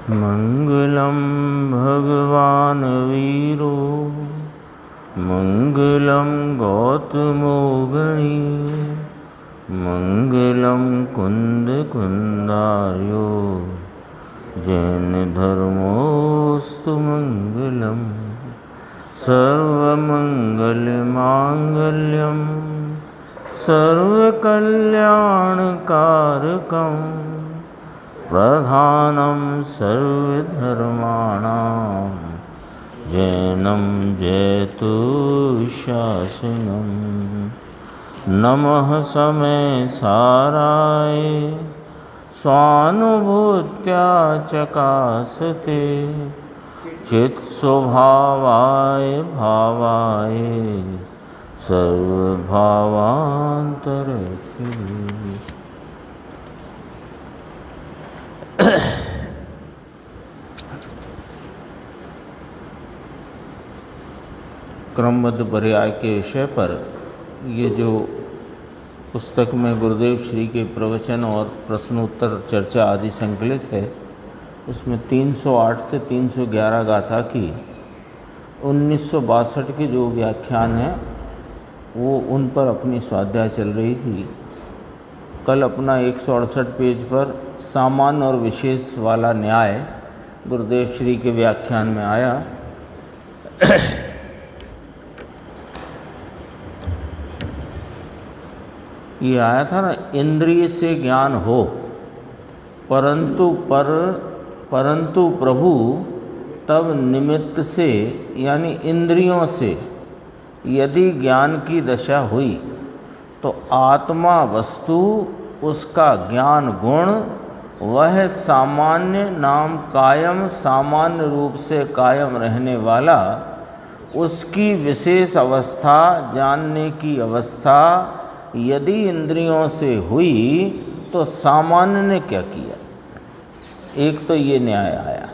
मंगलम भगवान वीरो मंगलम गौतमो गणी मंगलम कुंद कुंदार्यो जैन धर्मोस्तु मंगलम सर्वमंगलमांगल्यम सर्वकल्याणकारकं प्रधानं सर्वधर्माणां जैनं जयतु शासनं। नमः समय साराय स्वानुभूत्या चकासते चित्स्वभावाय भावाय सर्वभावांतरक्षिणे। क्रमबद्ध पर्याय के विषय पर ये जो पुस्तक में गुरुदेव श्री के प्रवचन और प्रश्नोत्तर चर्चा आदि संकलित है, उसमें 308 से 311 गाथा की 1962 की जो व्याख्यान है वो उन पर अपनी स्वाध्याय चल रही थी। कल अपना 168 पेज पर सामान्य और विशेष वाला न्याय गुरुदेव श्री के व्याख्यान में आया। ये आया था ना, इंद्रिय से ज्ञान हो परंतु प्रभु तब निमित्त से यानी इंद्रियों से यदि ज्ञान की दशा हुई तो आत्मा वस्तु उसका ज्ञान गुण वह सामान्य नाम कायम सामान्य रूप से कायम रहने वाला उसकी विशेष अवस्था जानने की अवस्था यदि इंद्रियों से हुई तो सामान्य ने क्या किया। एक तो ये न्याय आया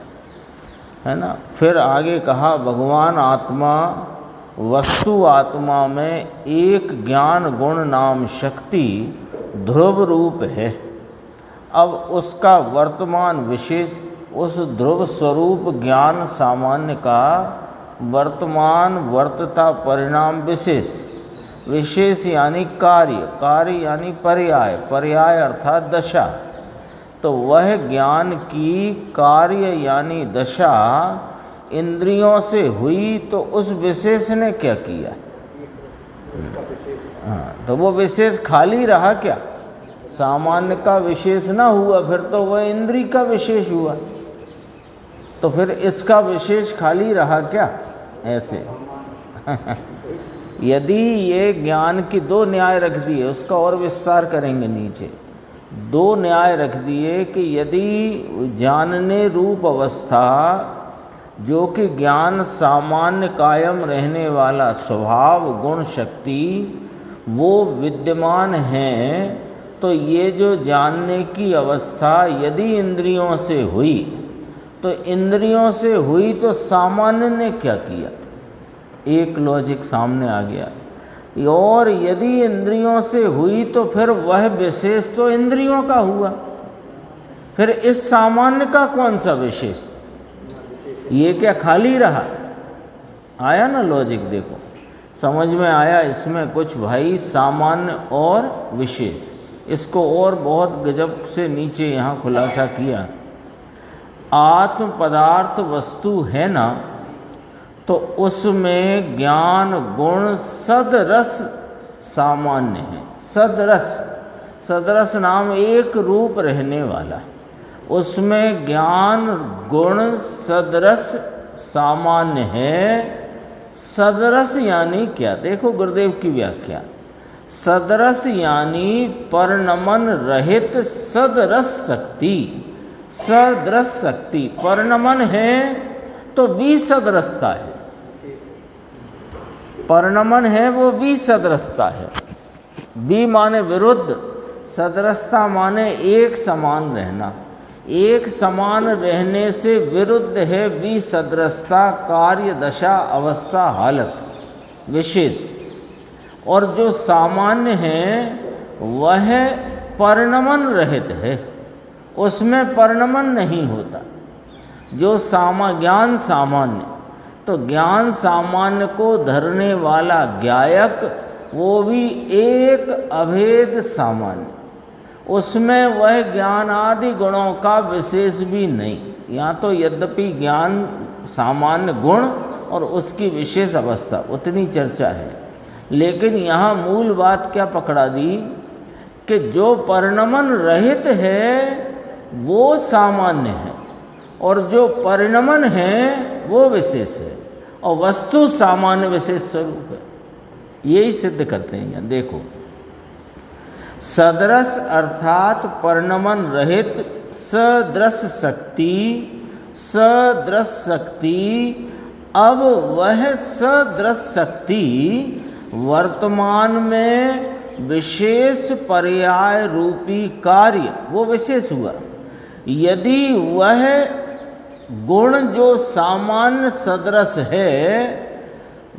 है ना। फिर आगे कहा भगवान आत्मा वस्तु आत्मा में एक ज्ञान गुण नाम शक्ति ध्रुव रूप है। अब उसका वर्तमान विशेष उस ध्रुव स्वरूप ज्ञान सामान्य का वर्तमान वर्तता परिणाम विशेष विशेष यानी कार्य कार्य यानी पर्याय पर्याय अर्थात दशा। तो वह ज्ञान की कार्य यानी दशा इंद्रियों से हुई तो उस विशेष ने क्या किया। हाँ, तो वो विशेष खाली रहा क्या। सामान्य का विशेष ना हुआ फिर तो वह इंद्रिय का विशेष हुआ, तो फिर इसका विशेष खाली रहा क्या। ऐसे यदि ये ज्ञान की दो न्याय रख दिए, उसका और विस्तार करेंगे नीचे। दो न्याय रख दिए कि यदि जानने रूप अवस्था जो कि ज्ञान सामान्य कायम रहने वाला स्वभाव गुण शक्ति वो विद्यमान है, तो ये जो जानने की अवस्था यदि इंद्रियों से हुई तो इंद्रियों से हुई तो सामान्य ने क्या किया। एक लॉजिक सामने आ गया। और यदि इंद्रियों से हुई तो फिर वह विशेष तो इंद्रियों का हुआ, फिर इस सामान्य का कौन सा विशेष। ये क्या खाली रहा। आया ना लॉजिक, देखो समझ में आया इसमें कुछ भाई। सामान्य और विशेष, इसको और बहुत गजब से नीचे यहाँ खुलासा किया। आत्म पदार्थ वस्तु है ना, तो उसमें ज्ञान गुण सदरस सामान्य है। सदरस सदरस नाम एक रूप रहने वाला, उसमें ज्ञान गुण सदरस सामान्य है। सदरस यानी क्या, देखो गुरुदेव की व्याख्या। सदरस यानी परिणमन रहित सदरस शक्ति। सदरस शक्ति परिणमन है तो विसदरसता है। परिणमन है वो विसदरसता है। वि माने विरुद्ध, सदरसता माने एक समान रहना। एक समान रहने से विरुद्ध है विसदरसता, कार्य दशा अवस्था हालत विशेष। और जो सामान्य है वह परिणमन रहित है, उसमें परिणमन नहीं होता। जो ज्ञान सामान्य, तो ज्ञान सामान्य को धरने वाला ज्ञायक वो भी एक अभेद सामान्य, उसमें वह ज्ञान आदि गुणों का विशेष भी नहीं। यहाँ तो यद्यपि ज्ञान सामान्य गुण और उसकी विशेष अवस्था उतनी चर्चा है, लेकिन यहाँ मूल बात क्या पकड़ा दी कि जो परिणमन रहित है वो सामान्य है और जो परिणमन है वो विशेष है, और वस्तु सामान्य विशेष स्वरूप है। यही सिद्ध करते हैं यहाँ देखो। सदृश अर्थात परिणमन रहित सदृश शक्ति, सदृश शक्ति, अब वह सदृश शक्ति वर्तमान में विशेष पर्याय रूपी कार्य वो विशेष हुआ। यदि वह गुण जो सामान्य सदृश है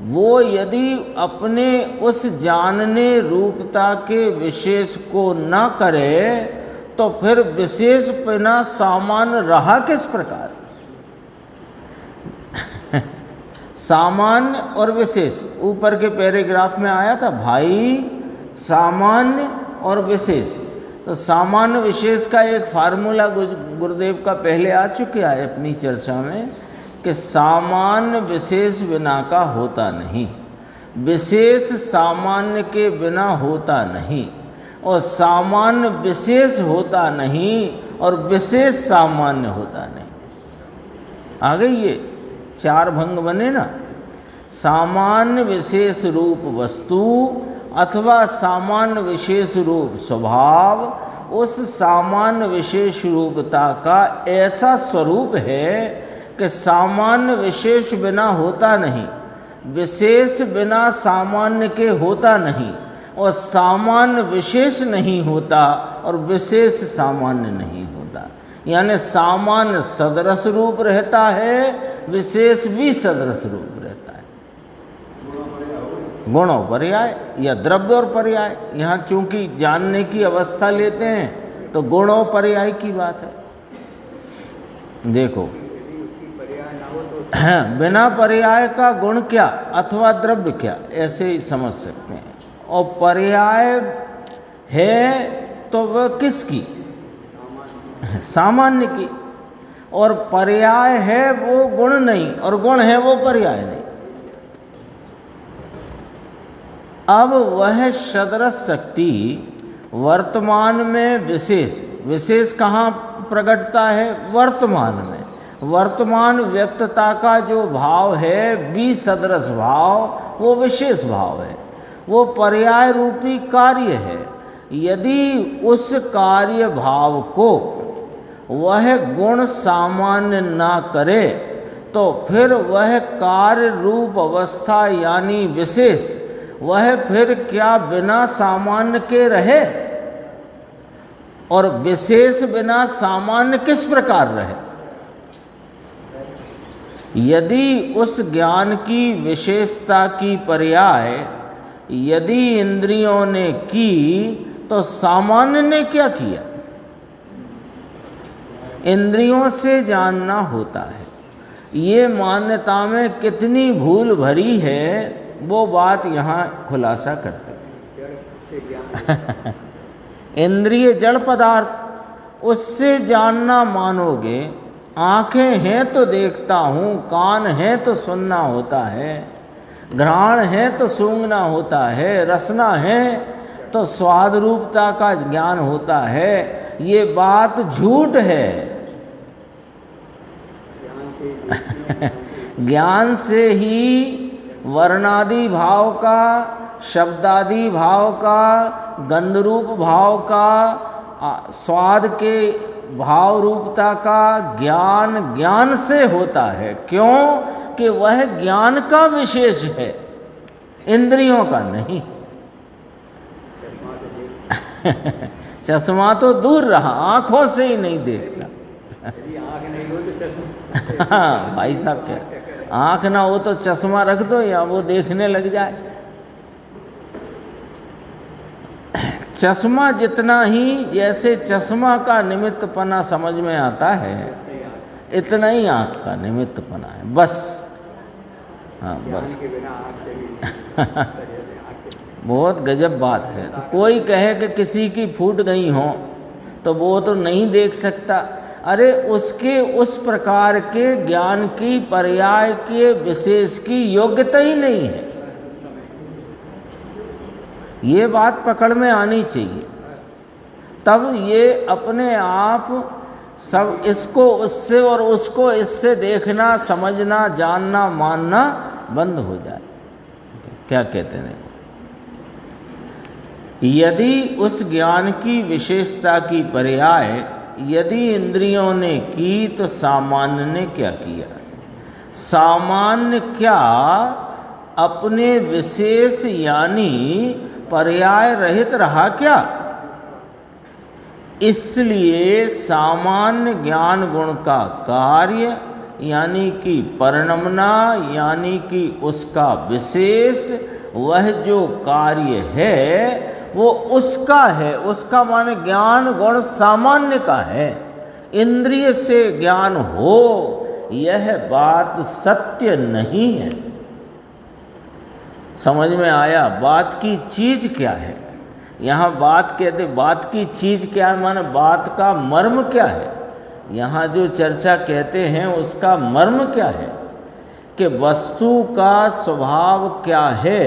वो यदि अपने उस जानने रूपता के विशेष को न करे तो फिर विशेष बिना सामान्य रहा किस प्रकार? सामान्य और विशेष ऊपर के पैराग्राफ में आया था भाई, सामान्य और विशेष। तो सामान्य विशेष का एक फार्मूला गुरुदेव का पहले आ चुका है अपनी चर्चा में कि सामान्य विशेष बिना का होता नहीं, विशेष सामान्य के बिना होता नहीं, और सामान्य विशेष होता नहीं और विशेष सामान्य होता नहीं। आ गई ये चार भंग बने ना। सामान्य विशेष रूप वस्तु अथवा सामान्य विशेष रूप स्वभाव उस सामान्य विशेष रूपता का ऐसा स्वरूप है कि सामान्य विशेष बिना होता नहीं, विशेष बिना सामान्य के होता नहीं, और सामान्य विशेष नहीं होता और विशेष सामान्य नहीं होता। यानी सामान्य सदृश रूप रहता है, विशेष भी सदृश रूप रहता है। गुण और पर्याय या द्रव्य और पर्याय, यहाँ चूंकि जानने की अवस्था लेते हैं तो गुण और पर्याय की बात है। देखो बिना पर्याय का गुण क्या अथवा द्रव्य क्या, ऐसे ही समझ सकते हैं। और पर्याय है तो वह किसकी? सामान्य की। और पर्याय है वो गुण नहीं, और गुण है वो पर्याय नहीं। अब वह सदृश शक्ति वर्तमान में विशेष, विशेष कहाँ प्रकटता है? वर्तमान में। वर्तमान व्यक्तता का जो भाव है बी सदृश भाव वो विशेष भाव है, वो पर्याय रूपी कार्य है। यदि उस कार्य भाव को वह गुण सामान्य ना करे तो फिर वह कार्य रूप अवस्था यानी विशेष वह फिर क्या बिना सामान्य के रहे? और विशेष बिना सामान्य किस प्रकार रहे? यदि उस ज्ञान की विशेषता की पर्याय यदि इंद्रियों ने की तो सामान्य ने क्या किया? इंद्रियों से जानना होता है। ये मान्यता में कितनी भूल भरी है वो बात यहाँ खुलासा करते हैं। इंद्रिय जड़ पदार्थ, उससे जानना मानोगे। आंखें हैं तो देखता हूँ, कान है तो सुनना होता है, घ्राण है तो सूंघना होता है, रसना है तो स्वाद रूपता का ज्ञान होता है। ये बात झूठ है। ज्ञान से ही वर्णादि भाव का, शब्दादि भाव का, गंधरूप भाव का, स्वाद के भाव रूपता का ज्ञान ज्ञान से होता है। क्यों? कि वह ज्ञान का विशेष है, इंद्रियों का नहीं। चश्मा तो दूर रहा, आंखों से ही नहीं देखता। हाँ भाई साहब, क्या आंख ना हो तो चश्मा रख दो या वो देखने लग जाए। चश्मा जितना ही, जैसे चश्मा का निमित्तपना समझ में आता है, इतना ही आँख का निमित्तपना है बस। हाँ बस बहुत गजब बात है। तो कोई कहे कि किसी की फूट गई हो तो वो तो नहीं देख सकता। अरे उसके उस प्रकार के ज्ञान की पर्याय के विशेष की योग्यता ही नहीं है। ये बात पकड़ में आनी चाहिए, तब ये अपने आप सब इसको उससे और उसको इससे देखना, समझना, जानना, मानना बंद हो जाए। क्या कहते हैं? यदि उस ज्ञान की विशेषता की पर्याय यदि इंद्रियों ने की तो सामान्य ने क्या किया? सामान्य क्या अपने विशेष यानी पर्याय रहित रहा क्या? इसलिए सामान्य ज्ञान गुण का कार्य यानी कि परिणमना यानी कि उसका विशेष वह जो कार्य है वो उसका है। उसका माने ज्ञान गुण सामान्य का है। इंद्रिय से ज्ञान हो यह बात सत्य नहीं है। समझ में आया? बात की चीज क्या है? यहाँ बात कहते, बात की चीज क्या है माने बात का मर्म क्या है? यहाँ जो चर्चा कहते हैं उसका मर्म क्या है कि वस्तु का स्वभाव क्या है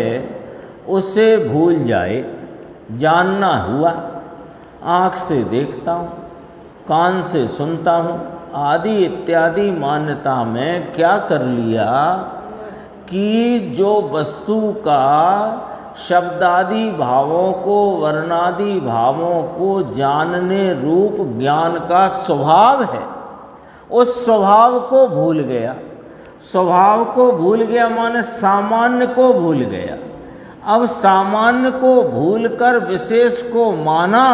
उसे भूल जाए। जानना हुआ, आँख से देखता हूँ, कान से सुनता हूँ आदि इत्यादि मान्यता में क्या कर लिया कि जो वस्तु का शब्दादि भावों को, वर्णादि भावों को जानने रूप ज्ञान का स्वभाव है, उस स्वभाव को भूल गया। स्वभाव को भूल गया माने सामान्य को भूल गया। अब सामान्य को भूलकर विशेष को माना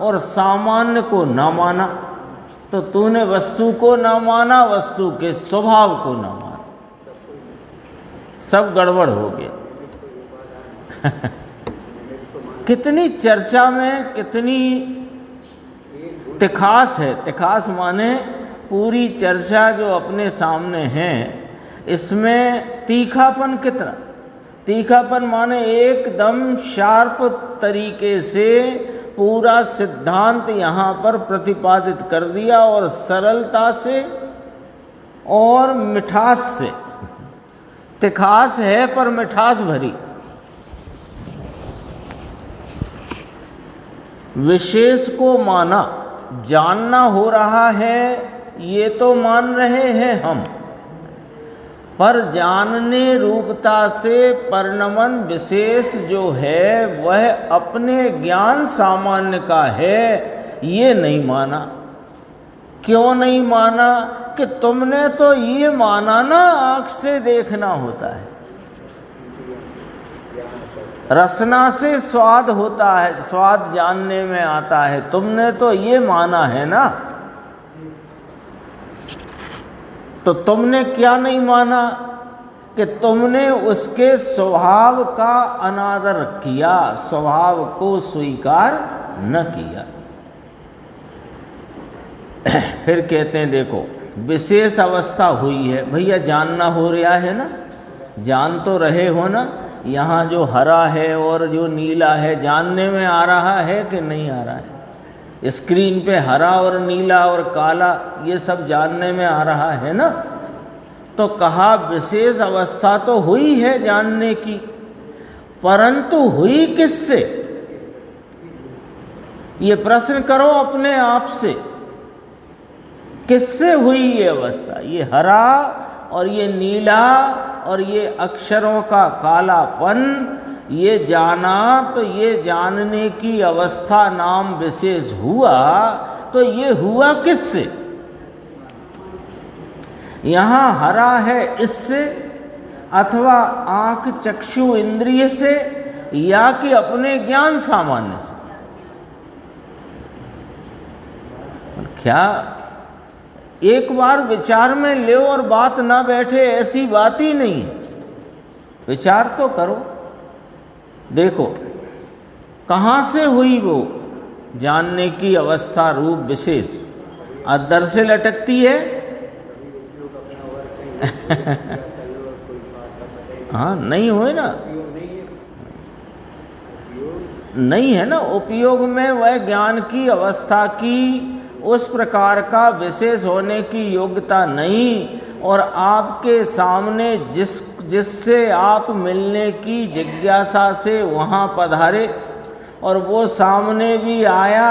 और सामान्य को न माना, तो तूने वस्तु को न माना, वस्तु के स्वभाव को न माना, सब गड़बड़ हो गया। कितनी चर्चा में कितनी तिखास है। तिखास माने पूरी चर्चा जो अपने सामने है इसमें तीखापन कितना। तीखापन माने एकदम शार्प तरीके से पूरा सिद्धांत यहाँ पर प्रतिपादित कर दिया और सरलता से और मिठास से। तिखास है पर मिठास भरी। विशेष को माना, जानना हो रहा है ये तो मान रहे हैं हम, पर जानने रूपता से परिणमन विशेष जो है वह अपने ज्ञान सामान्य का है ये नहीं माना। क्यों नहीं माना कि तुमने तो ये माना ना आँख से देखना होता है, रसना से स्वाद होता है, स्वाद जानने में आता है, तुमने तो ये माना है ना। तो तुमने क्या नहीं माना कि तुमने उसके स्वभाव का अनादर किया, स्वभाव को स्वीकार न किया। फिर कहते हैं देखो विशेष अवस्था हुई है, भैया जानना हो रहा है ना, जान तो रहे हो ना। यहाँ जो हरा है और जो नीला है जानने में आ रहा है कि नहीं आ रहा है? स्क्रीन पे हरा और नीला और काला ये सब जानने में आ रहा है ना। तो कहा विशेष अवस्था तो हुई है जानने की, परंतु हुई किससे? ये प्रश्न करो अपने आप से, किससे हुई ये अवस्था? ये हरा और ये नीला और ये अक्षरों का कालापन ये जाना, तो ये जानने की अवस्था नाम विशेष हुआ, तो ये हुआ किससे? यहाँ हरा है इससे, अथवा आँख चक्षु इंद्रिय से, या कि अपने ज्ञान सामान्य से? क्या एक बार विचार में ले और बात ना बैठे ऐसी बात ही नहीं है। विचार तो करो, देखो कहाँ से हुई वो जानने की अवस्था रूप विशेष? अद्धर से लटकती है हाँ नहीं हुए ना, नहीं है ना उपयोग में, वह ज्ञान की अवस्था की उस प्रकार का विशेष होने की योग्यता नहीं। और आपके सामने जिससे आप मिलने की जिज्ञासा से वहाँ पधारे और वो सामने भी आया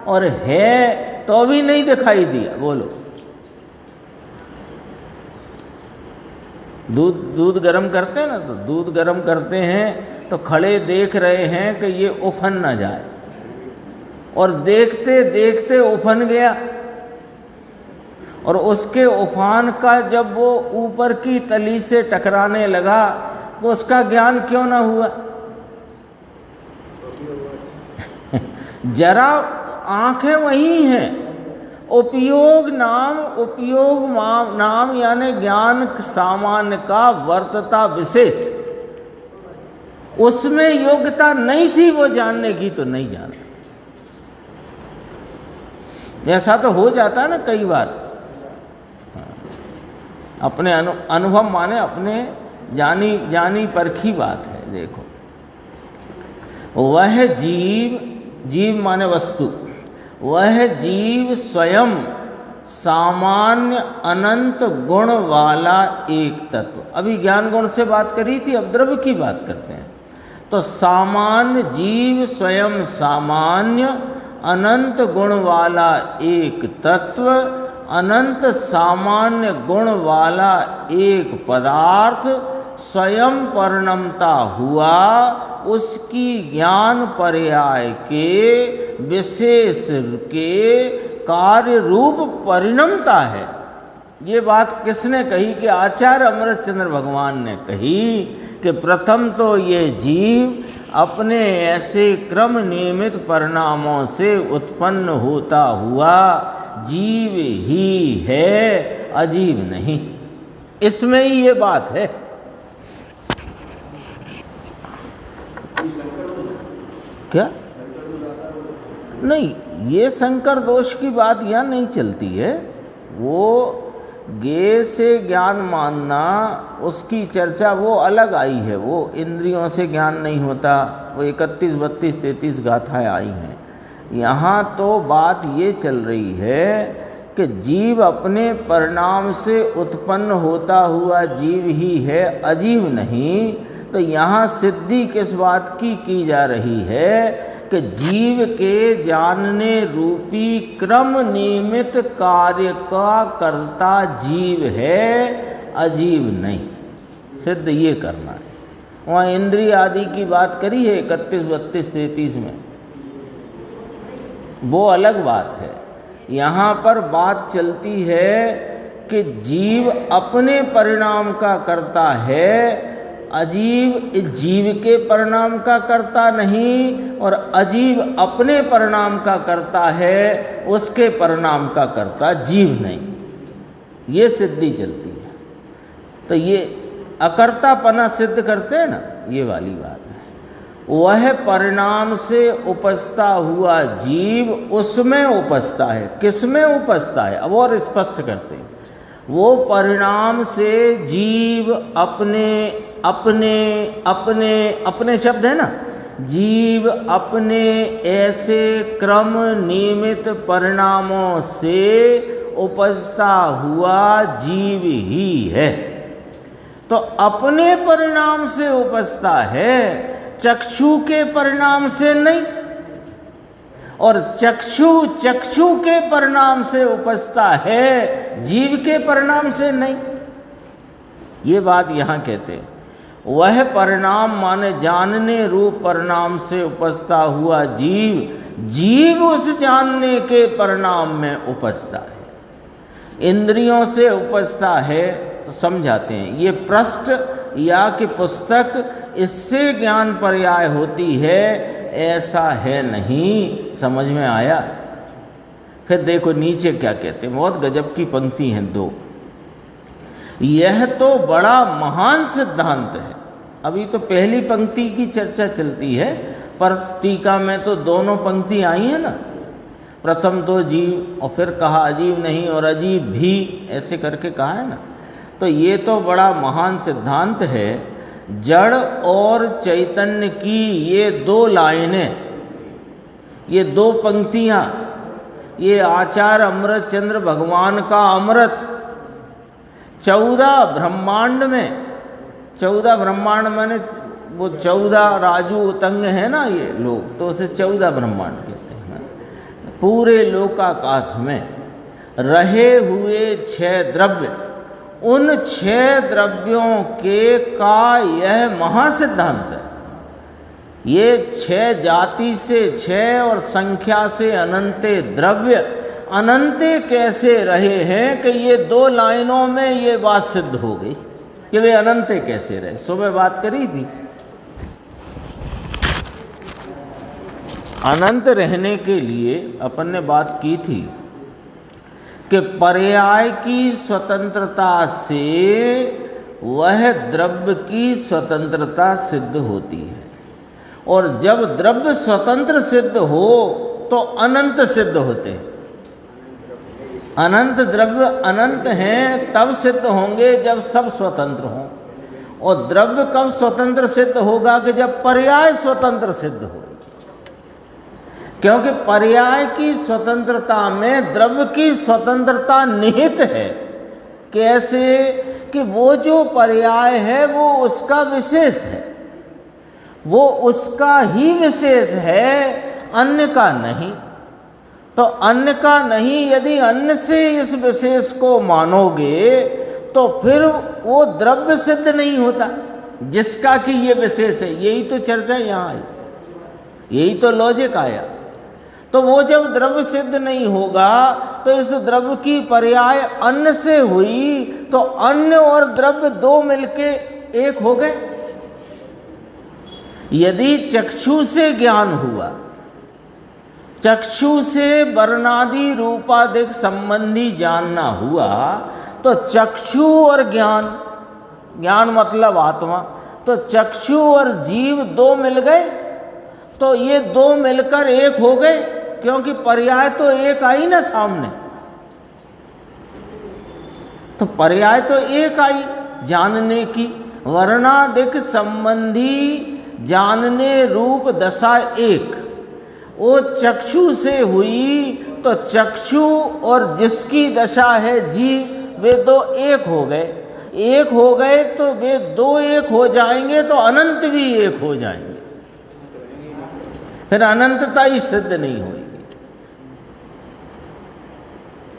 और है तो भी नहीं दिखाई दिया, बोलो। दूध गर्म करते हैं ना, तो दूध गर्म करते हैं तो खड़े देख रहे हैं कि ये उफन ना जाए, और देखते देखते उफन गया, और उसके उफान का जब वो ऊपर की तली से टकराने लगा तो उसका ज्ञान क्यों ना हुआ? जरा आंखें वही हैं, उपयोग नाम यानी ज्ञान सामान्य का वर्तता विशेष, उसमें योग्यता नहीं थी वो जानने की, तो नहीं जाना। ऐसा तो हो जाता है ना कई बार, अपने अनुभव माने अपने जानी परखी बात है। देखो, वह जीव माने वस्तु, वह जीव स्वयं सामान्य अनंत गुण वाला एक तत्व। अभी ज्ञान गुण से बात करी थी, अब द्रव्य की बात करते हैं। तो सामान्य जीव स्वयं सामान्य अनंत गुण वाला एक तत्व, अनंत सामान्य गुण वाला एक पदार्थ स्वयं परिणमता हुआ, उसकी ज्ञान पर्याय के विशेष के कार्य रूप परिणमता है। ये बात किसने कही? कि आचार्य अमृतचंद्र भगवान ने कही कि प्रथम तो ये जीव अपने ऐसे क्रम नियमित परिणामों से उत्पन्न होता हुआ जीव ही है, अजीव नहीं। इसमें ही ये बात है। क्या? नहीं, ये शंकर दोष की बात यहाँ नहीं चलती है। वो ज्ञेय से ज्ञान मानना, उसकी चर्चा वो अलग आई है। वो इंद्रियों से ज्ञान नहीं होता, वो 31, 32, 33 गाथाएँ आई हैं। यहाँ तो बात ये चल रही है कि जीव अपने परिणाम से उत्पन्न होता हुआ जीव ही है, अजीव नहीं। तो यहाँ सिद्धि किस बात की जा रही है कि जीव के जानने रूपी क्रम नियमित कार्य का कर्ता जीव है, अजीव नहीं। सिद्ध ये करना है। वहाँ इंद्रिय आदि की बात करी है 31, 32, 33 में, वो अलग बात है। यहाँ पर बात चलती है कि जीव अपने परिणाम का कर्ता है, अजीव जीव के परिणाम का कर्ता नहीं, और अजीव अपने परिणाम का कर्ता है, उसके परिणाम का कर्ता जीव नहीं। ये सिद्धि चलती है। तो ये अकर्तापना सिद्ध करते हैं ना, ये वाली बात है। वह परिणाम से उपजता हुआ जीव उसमें उपजता है। किसमें उपजता है? अब और स्पष्ट करते हैं। वो परिणाम से जीव अपने शब्द है ना, जीव अपने ऐसे क्रम नियमित परिणामों से उपजता हुआ जीव ही है। तो अपने परिणाम से उपजता है, चक्षु के परिणाम से नहीं, और चक्षु के परिणाम से उपजता है, जीव के परिणाम से नहीं। ये बात यहाँ कहते हैं। वह परिणाम माने जानने रूप परिणाम से उपजता हुआ जीव उस जानने के परिणाम में उपजता है। इंद्रियों से उपजता है तो समझाते हैं। ये पृष्ठ या कि पुस्तक इससे ज्ञान पर्याय होती है, ऐसा है नहीं। समझ में आया? फिर देखो नीचे क्या कहते हैं, बहुत गजब की पंक्ति हैं 2। यह तो बड़ा महान सिद्धांत है। अभी तो पहली पंक्ति की चर्चा चलती है, पर टीका में तो दोनों पंक्ति आई है ना। प्रथम तो जीव और फिर कहा अजीव नहीं और अजीव भी, ऐसे करके कहा है ना। तो ये तो बड़ा महान सिद्धांत है। जड़ और चैतन्य की ये दो लाइनें, ये दो पंक्तियाँ, ये आचार्य अमृतचंद्र भगवान का अमृत 14 ब्रह्मांड में, 14 ब्रह्मांड माने वो 14 राजू उतंग है ना ये लोग, तो उसे 14 ब्रह्मांड कहते हैं। पूरे लोकाकाश में रहे हुए 6 द्रव्य, उन 6 द्रव्यों के का यह महासिद्धांत है। ये 6 जाति से 6 और संख्या से अनंते द्रव्य अनंते कैसे रहे हैं कि ये 2 लाइनों में ये बात सिद्ध हो गई कि वे अनंते कैसे रहे। सुबह बात करी थी, अनंत रहने के लिए अपन ने बात की थी कि पर्याय की स्वतंत्रता से वह द्रव्य की स्वतंत्रता सिद्ध होती है, और जब द्रव्य स्वतंत्र सिद्ध हो तो अनंत सिद्ध होते हैं। अनंत द्रव्य अनंत हैं तब सिद्ध होंगे जब सब स्वतंत्र हों, और द्रव्य कब स्वतंत्र सिद्ध होगा कि जब पर्याय स्वतंत्र सिद्ध हो। क्योंकि पर्याय की स्वतंत्रता में द्रव्य की स्वतंत्रता निहित है। कैसे कि वो जो पर्याय है वो उसका विशेष है, वो उसका ही विशेष है, अन्य का नहीं। तो अन्य का नहीं, यदि अन्य से इस विशेष को मानोगे तो फिर वो द्रव्य सिद्ध नहीं होता जिसका कि ये विशेष है। यही तो चर्चा यहाँ आई, यही तो लॉजिक आया। तो वो जब द्रव्य सिद्ध नहीं होगा तो इस द्रव्य की पर्याय अन्य से हुई, तो अन्य और द्रव्य 2 मिलके एक हो गए। यदि चक्षु से ज्ञान हुआ, चक्षु से वर्णादि रूपादिक संबंधी जानना हुआ, तो चक्षु और ज्ञान, ज्ञान मतलब आत्मा, तो चक्षु और जीव 2 मिल गए, तो ये 2 मिलकर एक हो गए, क्योंकि पर्याय तो एक आई ना सामने। तो पर्याय तो एक आई जानने की, वर्णादिक संबंधी जानने रूप दशा एक, वो चक्षु से हुई, तो चक्षु और जिसकी दशा है जीव, वे 2 एक हो गए। एक हो गए तो वे 2 एक हो जाएंगे, तो अनंत भी एक हो जाएंगे, फिर अनंतता ही सिद्ध नहीं होगी।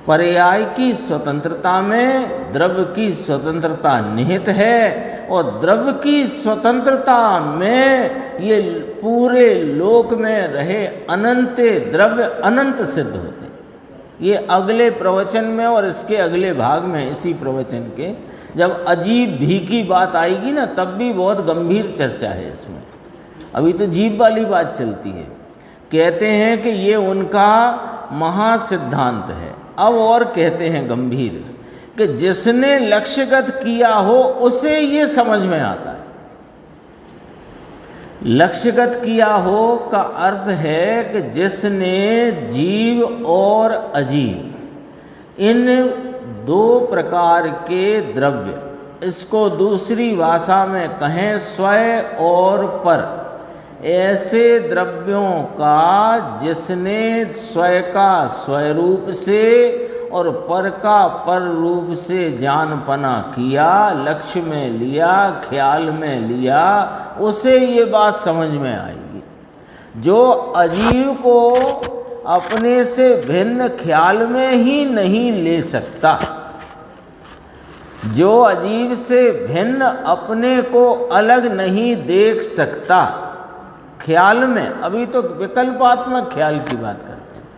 पर्याय की स्वतंत्रता में द्रव्य की स्वतंत्रता निहित है, और द्रव्य की स्वतंत्रता में ये पूरे लोक में रहे अनंत द्रव्य अनंत सिद्ध होते हैं। ये अगले प्रवचन में और इसके अगले भाग में, इसी प्रवचन के जब अजीब भी की बात आएगी ना, तब भी बहुत गंभीर चर्चा है इसमें। अभी तो जीव वाली बात चलती है। कहते हैं कि ये उनका महासिद्धांत है। अब और कहते हैं गंभीर कि जिसने लक्ष्यगत किया हो उसे ये समझ में आता है। लक्ष्यगत किया हो का अर्थ है कि जिसने जीव और अजीव इन 2 प्रकार के द्रव्य, इसको दूसरी भाषा में कहें स्वय और पर, ऐसे द्रव्यों का जिसने स्वय का स्वय रूप से और पर का पर रूप से जानपना किया, लक्ष्य में लिया, ख्याल में लिया, उसे ये बात समझ में आएगी। जो अजीव को अपने से भिन्न ख्याल में ही नहीं ले सकता, जो अजीव से भिन्न अपने को अलग नहीं देख सकता ख्याल में, अभी तो विकल्पात्मक ख्याल की बात करते हैं,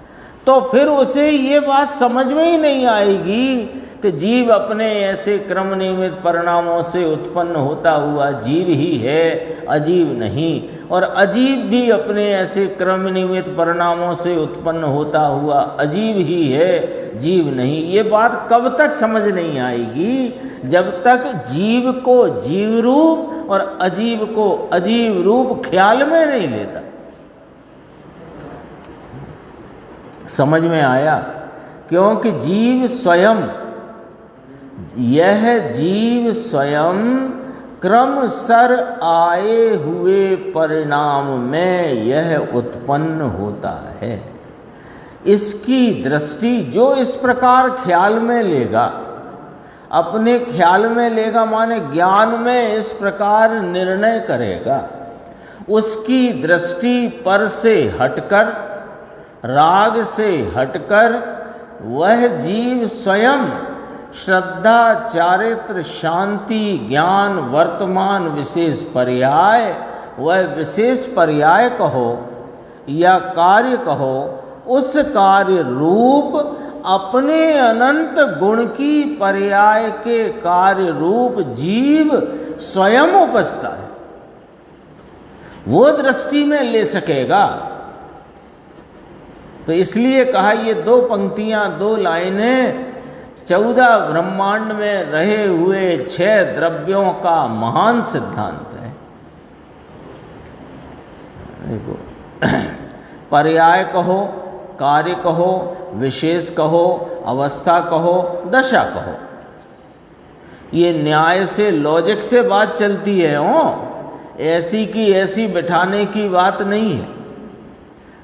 तो फिर उसे ये बात समझ में ही नहीं आएगी कि जीव अपने ऐसे क्रम नियमित परिणामों से उत्पन्न होता हुआ जीव ही है, अजीव नहीं, और अजीव भी अपने ऐसे क्रम नियमित परिणामों से उत्पन्न होता हुआ अजीव ही है, जीव नहीं। ये बात कब तक समझ नहीं आएगी? जब तक जीव को जीव रूप और अजीव को अजीव रूप ख्याल में नहीं लेता। समझ में आया? क्योंकि जीव स्वयं यह जीव स्वयं क्रम सर आए हुए परिणाम में यह उत्पन्न होता है। इसकी दृष्टि जो इस प्रकार ख्याल में लेगा, अपने ख्याल में लेगा माने ज्ञान में इस प्रकार निर्णय करेगा, उसकी दृष्टि पर से हटकर, राग से हटकर, वह जीव स्वयं श्रद्धा, चारित्र, शांति, ज्ञान, वर्तमान विशेष पर्याय, वह विशेष पर्याय कहो या कार्य कहो, उस कार्य रूप अपने अनंत गुण की पर्याय के कार्य रूप जीव स्वयं उपस्थित है, वो दृष्टि में ले सकेगा। तो इसलिए कहा ये 2 पंक्तियां, 2 लाइनें 14 ब्रह्मांड में रहे हुए 6 द्रव्यों का महान सिद्धांत है। देखो, पर्याय कहो, कार्य कहो, विशेष कहो, अवस्था कहो, दशा कहो, ये न्याय से, लॉजिक से बात चलती है। ऐसी की ऐसी बिठाने की बात नहीं है।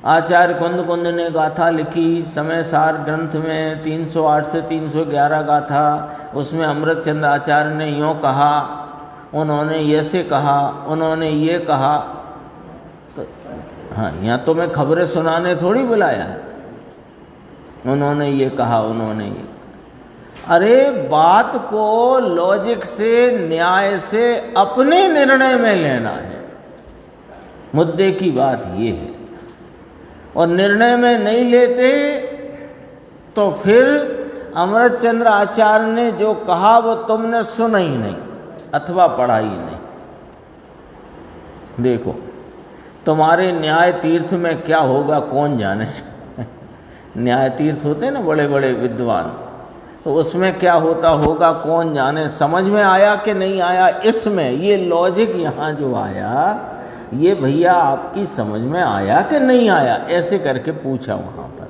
आचार्य कुंद कुंद ने गाथा लिखी समय सार ग्रंथ में 308 से 311 गाथा, उसमें अमृतचंद आचार्य ने यूँ कहा, उन्होंने ऐसे कहा, उन्होंने ये कहा। तो हाँ, यहाँ तो मैं खबरें सुनाने थोड़ी बुलाया है, उन्होंने ये कहा, उन्होंने ये। अरे बात को लॉजिक से, न्याय से अपने निर्णय में लेना है, मुद्दे की बात ये है। और निर्णय में नहीं लेते तो फिर अमृतचंद्र आचार्य ने जो कहा वो तुमने सुना ही नहीं अथवा पढ़ा ही नहीं। देखो, तुम्हारे न्याय तीर्थ में क्या होगा कौन जाने। न्याय तीर्थ होते हैं ना बड़े बड़े विद्वान, तो उसमें क्या होता होगा कौन जाने। समझ में आया कि नहीं आया, इसमें ये लॉजिक यहाँ जो आया, ये भैया आपकी समझ में आया कि नहीं आया, ऐसे करके पूछा वहाँ पर।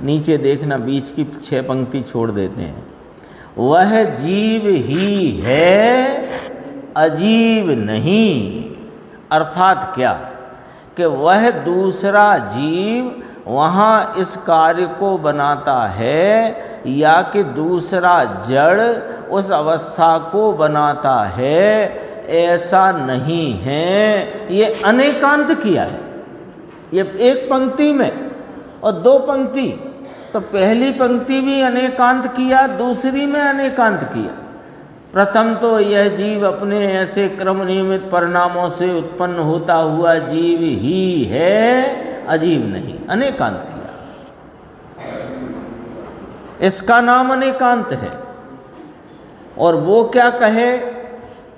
नीचे देखना, बीच की 6 पंक्ति छोड़ देते हैं। वह जीव ही है, अजीव नहीं। अर्थात क्या कि वह दूसरा जीव वहाँ इस कार्य को बनाता है या कि दूसरा जड़ उस अवस्था को बनाता है, ऐसा नहीं है। ये अनेकांत किया है, ये एक पंक्ति में और 2 पंक्ति। तो पहली पंक्ति भी अनेकांत किया, दूसरी में अनेकांत किया। प्रथम तो यह जीव अपने ऐसे क्रम नियमित परिणामों से उत्पन्न होता हुआ जीव ही है, अजीब नहीं, अनेकांत किया। इसका नाम अनेकांत है। और वो क्या कहे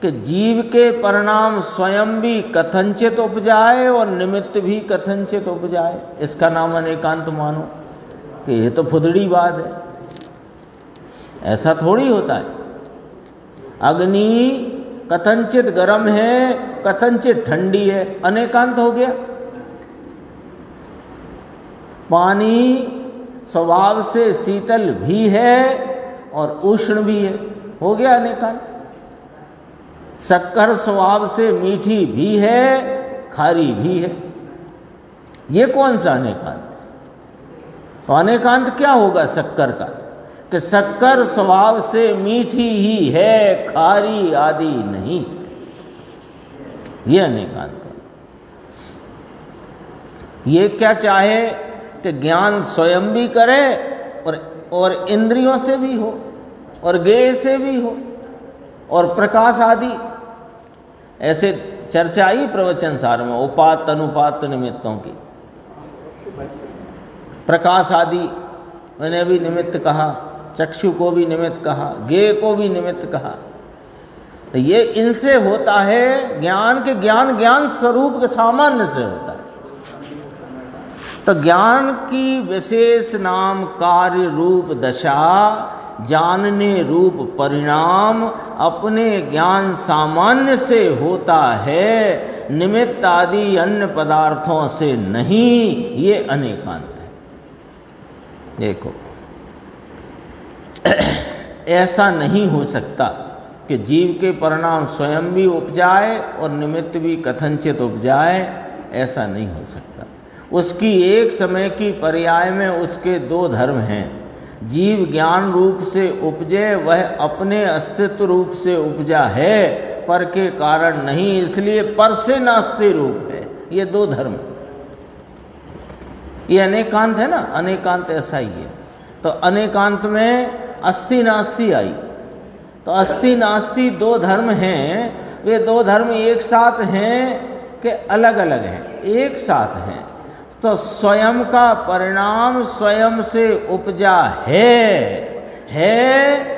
कि जीव के परिणाम स्वयं भी कथनचित उपजाए और निमित्त भी कथनचित उपजाए, इसका नाम अनेकांत मानो। कि ये तो फुदड़ी बात है, ऐसा थोड़ी होता है। अग्नि कथनचित गर्म है, कथनचित ठंडी है, अनेकांत हो गया। पानी स्वभाव से शीतल भी है और उष्ण भी है, हो गया अनेकांत। शक्कर स्वभाव से मीठी भी है, खारी भी है, ये कौन सा अनेकांत? तो अनेकांत क्या होगा शक्कर का कि शक्कर स्वभाव से मीठी ही है, खारी आदि नहीं, ये अनेकांत है। ये क्या चाहे कि ज्ञान स्वयं भी करे और इंद्रियों से भी हो और ज्ञेय से भी हो और प्रकाश आदि। ऐसे चर्चा आई प्रवचन सार में उपात्त अनुपात्त निमित्तों की। प्रकाश आदि मैंने भी निमित्त कहा, चक्षु को भी निमित्त कहा, ज्ञेय को भी निमित्त कहा। तो ये इनसे होता है ज्ञान के ज्ञान स्वरूप के सामान्य से होता है। तो ज्ञान की विशेष नाम कार्य रूप दशा, जानने रूप परिणाम अपने ज्ञान सामान्य से होता है, निमित्त आदि अन्य पदार्थों से नहीं। ये अनेकांत है। देखो ऐसा नहीं हो सकता कि जीव के परिणाम स्वयं भी उपजाए और निमित्त भी कथनचित उपजाए, ऐसा नहीं हो सकता। उसकी एक समय की पर्याय में उसके दो धर्म हैं। जीव ज्ञान रूप से उपजे, वह अपने अस्तित्व रूप से उपजा है, पर के कारण नहीं, इसलिए पर से नास्ति रूप है। ये दो धर्म, ये अनेकांत है ना, अनेकांत ऐसा ही है। तो अनेकांत में अस्ति नास्ति आई, तो अस्ति नास्ति दो धर्म हैं। वे दो धर्म एक साथ हैं कि अलग अलग हैं? एक साथ हैं। तो स्वयं का परिणाम स्वयं से उपजा है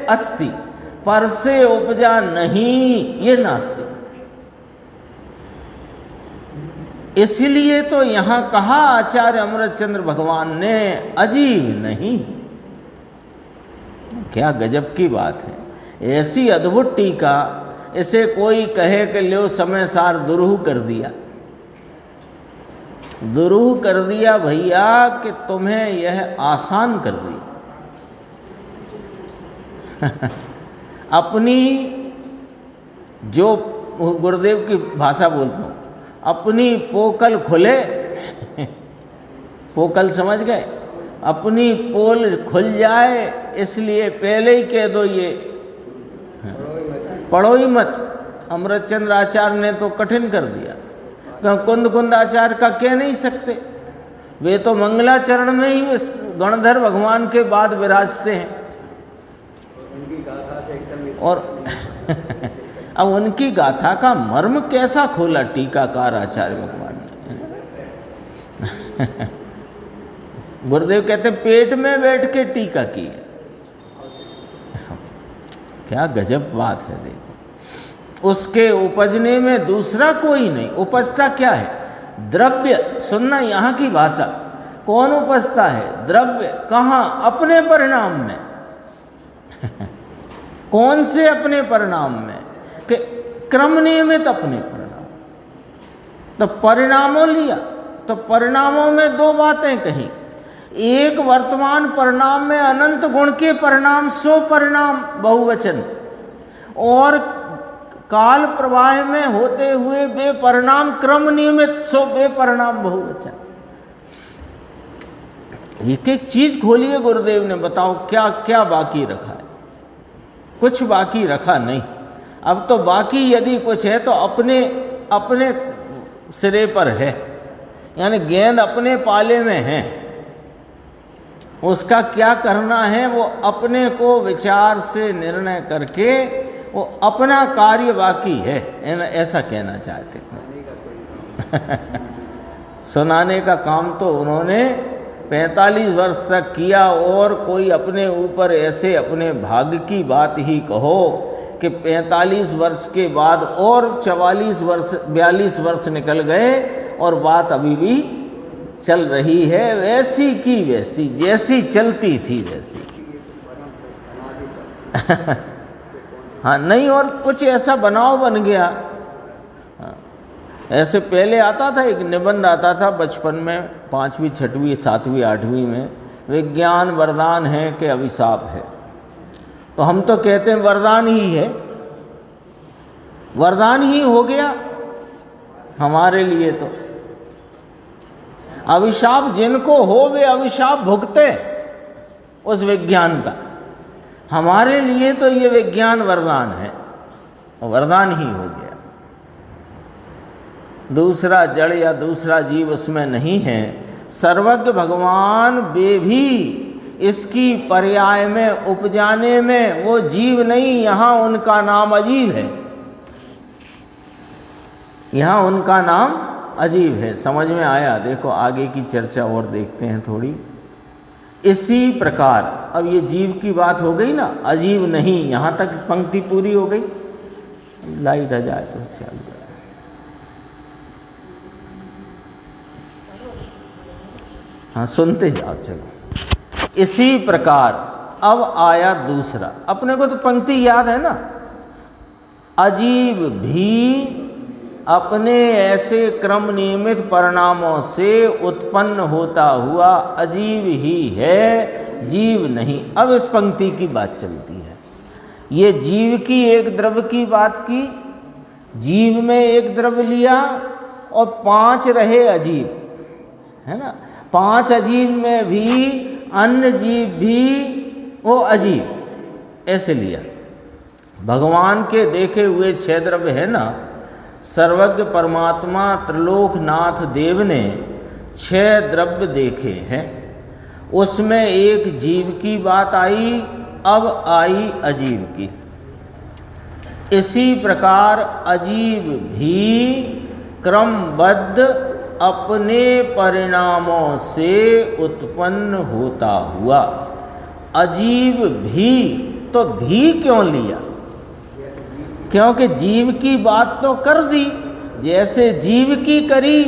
अस्ति, पर से उपजा नहीं, ये नास्ति। इसलिए तो यहां कहा आचार्य अमृतचंद्र भगवान ने अजीब नहीं। क्या गजब की बात है, ऐसी अद्भुत टीका। इसे कोई कहे कि लो समय सार दुरूह कर दिया, दुरूह कर दिया भैया, कि तुम्हें यह आसान कर दिया। अपनी, जो गुरुदेव की भाषा बोलता हूँ, अपनी पोकल खुले पोकल समझ गए, अपनी पोल खुल जाए, इसलिए पहले ही कह दो ये पढ़ो ही मत। अमृतचंद्र आचार्य ने तो कठिन कर दिया, कुंद कुंद आचार्य का कह नहीं सकते, वे तो मंगलाचरण में ही गणधर भगवान के बाद विराजते हैं। और अब उनकी गाथा का मर्म कैसा खोला टीकाकार आचार्य भगवान ने। गुरुदेव कहते पेट में बैठ के टीका की है। क्या गजब बात है। देखो, उसके उपजने में दूसरा कोई नहीं। उपजता क्या है? द्रव्य। सुनना यहाँ की भाषा, कौन उपजता है? द्रव्य। कहाँ? अपने परिणाम में। कौन से अपने परिणाम में? कि क्रम नियमित अपने परिणाम। तो परिणामों लिया, तो परिणामों में दो बातें कही। एक, वर्तमान परिणाम में अनंत गुण के परिणाम, सो परिणाम बहुवचन, और काल प्रवाह में होते हुए बेपरिणाम क्रम नियमित, सो बेपरिणाम बहुवचन। एक एक चीज खोलिए गुरुदेव ने, बताओ क्या क्या बाकी रखा है? कुछ बाकी रखा नहीं। अब तो बाकी यदि कुछ है तो अपने अपने सिरे पर है, यानी गेंद अपने पाले में है। उसका क्या करना है वो अपने को विचार से निर्णय करके वो अपना कार्य बाकी है, ऐसा कहना चाहते हैं। सुनाने का काम तो उन्होंने 45 वर्ष तक किया, और कोई अपने ऊपर ऐसे अपने भाग्य की बात ही कहो कि 45 वर्ष के बाद और 42 वर्ष निकल गए और बात अभी भी चल रही है, वैसी की वैसी, जैसी चलती थी वैसी। हाँ, नहीं और कुछ ऐसा बनाव बन गया। ऐसे पहले आता था, एक निबंध आता था बचपन में, 5वीं 6वीं 7वीं 8वीं में, विज्ञान वरदान है कि अभिशाप है। तो हम तो कहते हैं वरदान ही है, वरदान ही हो गया हमारे लिए। तो अभिशाप जिनको हो वे अभिशाप भुगते उस विज्ञान का। हमारे लिए तो ये विज्ञान वरदान है, वरदान ही हो गया। दूसरा जड़ या दूसरा जीव उसमें नहीं है। सर्वज्ञ भगवान वे भी इसकी पर्याय में उपजाने में वो जीव नहीं, यहाँ उनका नाम अजीब है, यहाँ उनका नाम अजीब है। समझ में आया? देखो आगे की चर्चा और देखते हैं थोड़ी। इसी प्रकार अब ये जीव की बात हो गई ना, अजीब नहीं, यहाँ तक पंक्ति पूरी हो गई। लाइट आ जाए तो चल जाए। हाँ, सुनते जाओ चलो। इसी प्रकार अब आया दूसरा। अपने को तो पंक्ति याद है ना, अजीब भी अपने ऐसे क्रम नियमित परिणामों से उत्पन्न होता हुआ अजीब ही है, जीव नहीं। अब इस पंक्ति की बात चलती है। ये जीव की एक द्रव्य की बात की, जीव में एक द्रव्य लिया और 5 रहे अजीब, है ना। 5 अजीब में भी अन्य जीव भी वो अजीब ऐसे लिया। भगवान के देखे हुए 6 द्रव्य है ना, सर्वज्ञ परमात्मा त्रिलोकनाथ देव ने 6 द्रव्य देखे हैं। उसमें एक जीव की बात आई, अब आई अजीब की। इसी प्रकार अजीब भी क्रमबद्ध अपने परिणामों से उत्पन्न होता हुआ। अजीब भी, तो भी क्यों लिया? क्योंकि जीव की बात तो कर दी, जैसे जीव की करी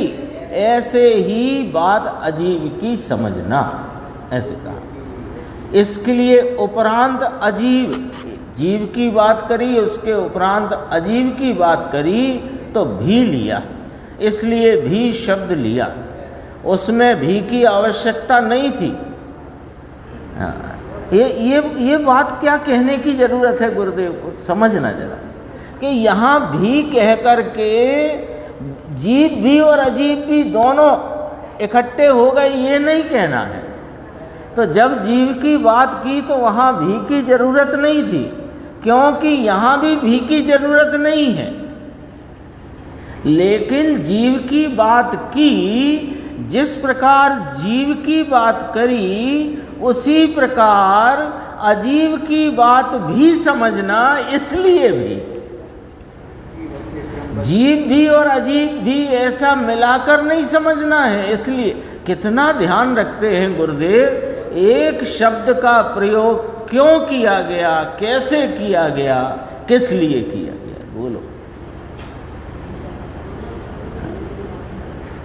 ऐसे ही बात अजीब की समझना, ऐसे कहा। इसके लिए उपरांत अजीब, जीव की बात करी, उसके उपरांत अजीब की बात करी तो भी लिया, इसलिए भी शब्द लिया। उसमें भी की आवश्यकता नहीं थी। ये बात क्या कहने की जरूरत है गुरुदेव को, समझना जरा, कि यहाँ भी कह कर के जीव भी और अजीब भी दोनों इकट्ठे हो गए, ये नहीं कहना है। तो जब जीव की बात की तो वहाँ भी की जरूरत नहीं थी, क्योंकि यहाँ भी की जरूरत नहीं है। लेकिन जीव की बात की, जिस प्रकार जीव की बात करी उसी प्रकार अजीब की बात भी समझना, इसलिए भी जीव भी और अजीब भी ऐसा मिलाकर नहीं समझना है। इसलिए कितना ध्यान रखते हैं गुरुदेव, एक शब्द का प्रयोग क्यों किया गया, कैसे किया गया, किस लिए किया गया, बोलो।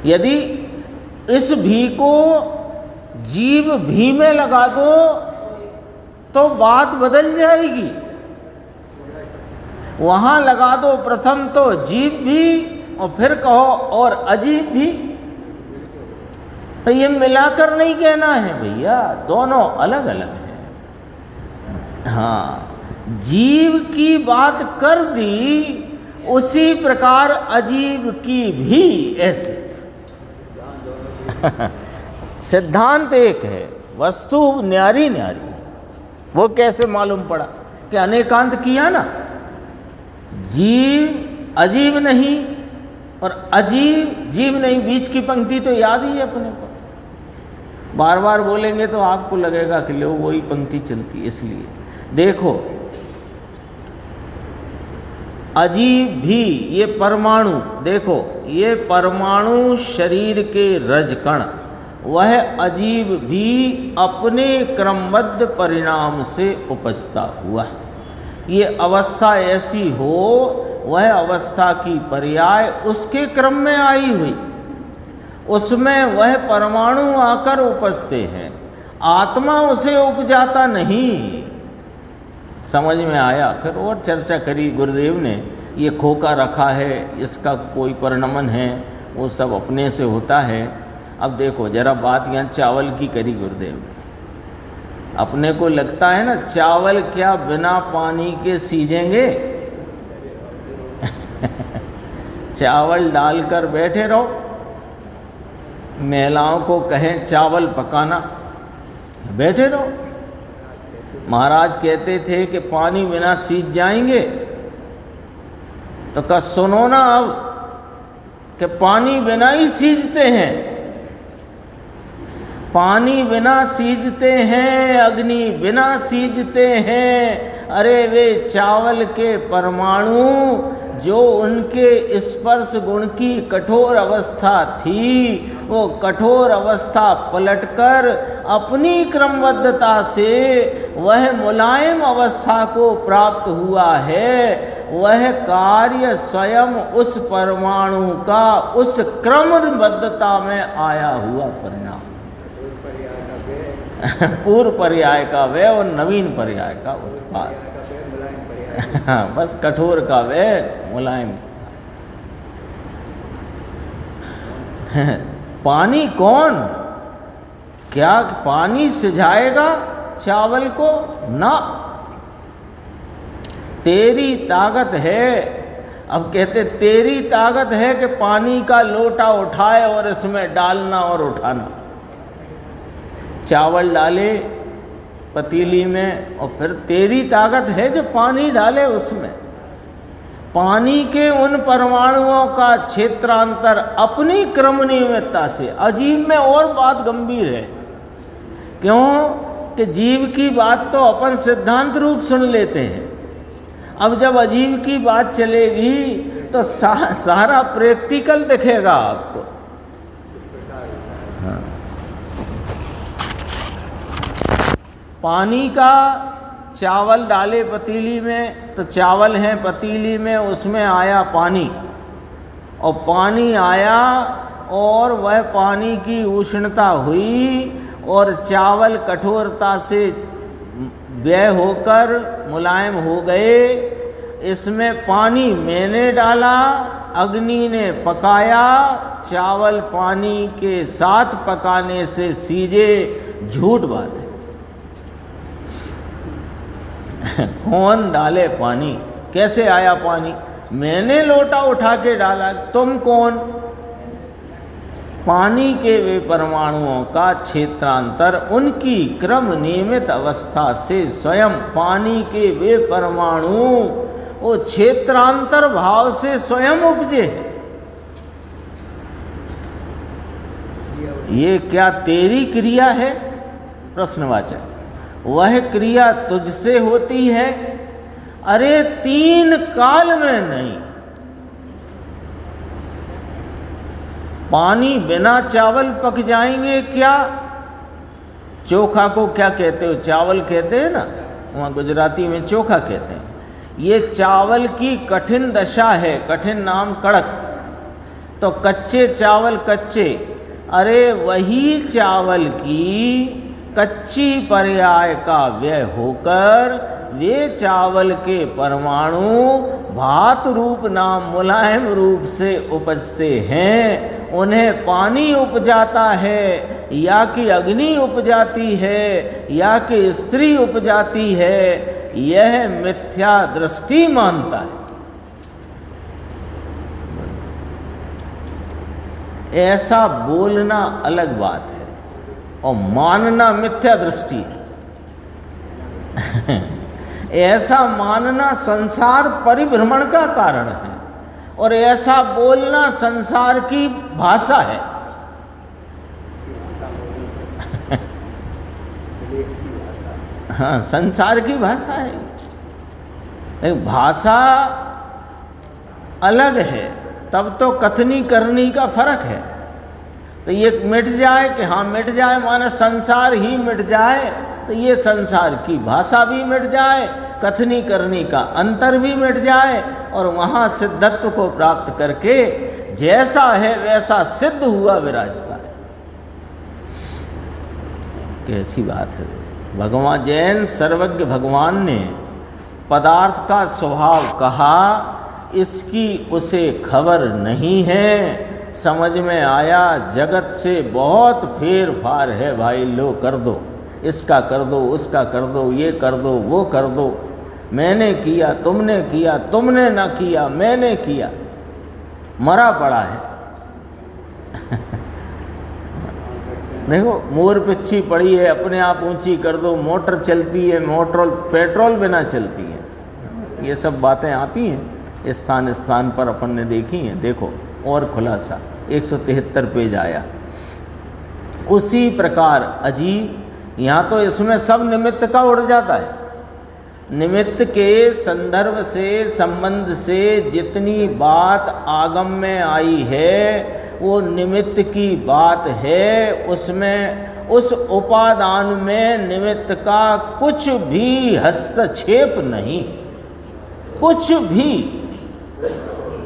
यदि इस भी को जीव भी में लगा दो तो बात बदल जाएगी। वहां लगा दो प्रथम तो जीव भी और फिर कहो और अजीब भी, तो ये मिलाकर नहीं कहना है भैया, दोनों अलग अलग हैं। हाँ, जीव की बात कर दी, उसी प्रकार अजीब की भी ऐसे। सिद्धांत एक है, वस्तु न्यारी न्यारी है। वो कैसे मालूम पड़ा कि अनेकांत किया ना, जीव अजीब नहीं और अजीब जीव नहीं, बीच की पंक्ति तो याद ही है अपने को। बार बार बोलेंगे तो आपको लगेगा कि लो वही पंक्ति चलती, इसलिए देखो अजीब भी, ये परमाणु, देखो ये परमाणु शरीर के रजकण, वह अजीब भी अपने क्रमबद्ध परिणाम से उपजता हुआ। ये अवस्था ऐसी हो, वह अवस्था की पर्याय उसके क्रम में आई हुई, उसमें वह परमाणु आकर उपजते हैं, आत्मा उसे उपजाता नहीं। समझ में आया? फिर और चर्चा करी गुरुदेव ने, ये खोखा रखा है, इसका कोई परिणमन है, वो सब अपने से होता है। अब देखो जरा बात यहाँ चावल की करी गुरुदेव ने। अपने को लगता है ना चावल क्या बिना पानी के सीजेंगे? चावल डालकर बैठे रहो, महिलाओं को कहें चावल पकाना, बैठे रहो। महाराज कहते थे कि पानी बिना सीज जाएंगे, तो कहा सुनो ना अब कि पानी बिना ही सीजते हैं, पानी बिना सीजते हैं, अग्नि बिना सीजते हैं। अरे वे चावल के परमाणु जो उनके स्पर्श गुण की कठोर अवस्था थी, वो कठोर अवस्था पलटकर अपनी क्रमबद्धता से वह मुलायम अवस्था को प्राप्त हुआ है। वह कार्य स्वयं उस परमाणु का उस क्रमबद्धता में आया हुआ परिणाम, पूर्व पर्याय का वे और नवीन पर्याय का उत्पाद। बस कठोर का वे मुलायम। पानी कौन? क्या पानी सिझाएगा चावल को? ना, तेरी ताकत है। अब कहते तेरी ताकत है कि पानी का लोटा उठाए और इसमें डालना और उठाना। चावल डाले पतीली में और फिर तेरी ताकत है जो पानी डाले उसमें। पानी के उन परमाणुओं का क्षेत्रांतर अपनी क्रम नियमितता से, अजीव में और बात गंभीर है। क्यों कि जीव की बात तो अपन सिद्धांत रूप सुन लेते हैं, अब जब अजीव की बात चलेगी तो सारा प्रैक्टिकल दिखेगा आपको। हाँ। पानी का चावल डाले पतीली में तो चावल है पतीली में, उसमें आया पानी और पानी आया और वह पानी की उष्णता हुई और चावल कठोरता से व्यय होकर मुलायम हो गए। इसमें पानी मैंने डाला, अग्नि ने पकाया, चावल पानी के साथ पकाने से सीजे, झूठ बात है। कौन डाले पानी, कैसे आया पानी? मैंने लोटा उठा के डाला, तुम कौन? पानी के वे परमाणुओं का क्षेत्रांतर उनकी क्रम नियमित अवस्था से स्वयं पानी के वे परमाणु वो क्षेत्रांतर भाव से स्वयं उपजे। ये क्या तेरी क्रिया है? प्रश्नवाचक। वह क्रिया तुझसे होती है? अरे 3 काल में नहीं। पानी बिना चावल पक जाएंगे क्या? चोखा को क्या कहते हो? चावल कहते हैं ना, वहाँ गुजराती में चोखा कहते हैं। ये चावल की कठिन दशा है, कठिन नाम कड़क। तो कच्चे चावल कच्चे, अरे वही चावल की कच्ची पर्याय का व्यय होकर वे चावल के परमाणु भात रूप नाम मुलायम रूप से उपजते हैं। उन्हें पानी उपजाता है या कि अग्नि उपजाती है या कि स्त्री उपजाती है, यह मिथ्या दृष्टि मानता है। ऐसा बोलना अलग बात है और मानना मिथ्या दृष्टि है। ऐसा मानना संसार परिभ्रमण का कारण है और ऐसा बोलना संसार की भाषा है। हाँ, संसार की भाषा है। भाषा अलग है, तब तो कथनी करनी का फर्क है। तो ये मिट जाए कि हाँ मिट जाए, माने संसार ही मिट जाए, तो ये संसार की भाषा भी मिट जाए, कथनी करनी का अंतर भी मिट जाए और वहाँ सिद्धत्व को प्राप्त करके जैसा है वैसा सिद्ध हुआ विराजता है। कैसी बात है। भगवान जैन सर्वज्ञ भगवान ने पदार्थ का स्वभाव कहा, इसकी उसे खबर नहीं है। समझ में आया जगत से बहुत फेर फार है भाई, लो कर दो, इसका कर दो, उसका कर दो, ये कर दो, वो कर दो। मैंने किया, तुमने ना किया, मैंने किया, मरा पड़ा है। देखो मोर पिच्छी पड़ी है, अपने आप ऊंची कर दो, मोटर चलती है, मोटर पेट्रोल बिना चलती है। ये सब बातें आती हैं स्थान स्थान पर, अपन ने देखी हैं। देखो और खुलासा 173 पेज आया। उसी प्रकार अजीब, यहाँ तो इसमें सब निमित्त का उड़ जाता है। निमित्त के संदर्भ से, संबंध से जितनी बात आगम में आई है वो निमित्त की बात है। उसमें उस उपादान में निमित्त का कुछ भी हस्तक्षेप नहीं, कुछ भी।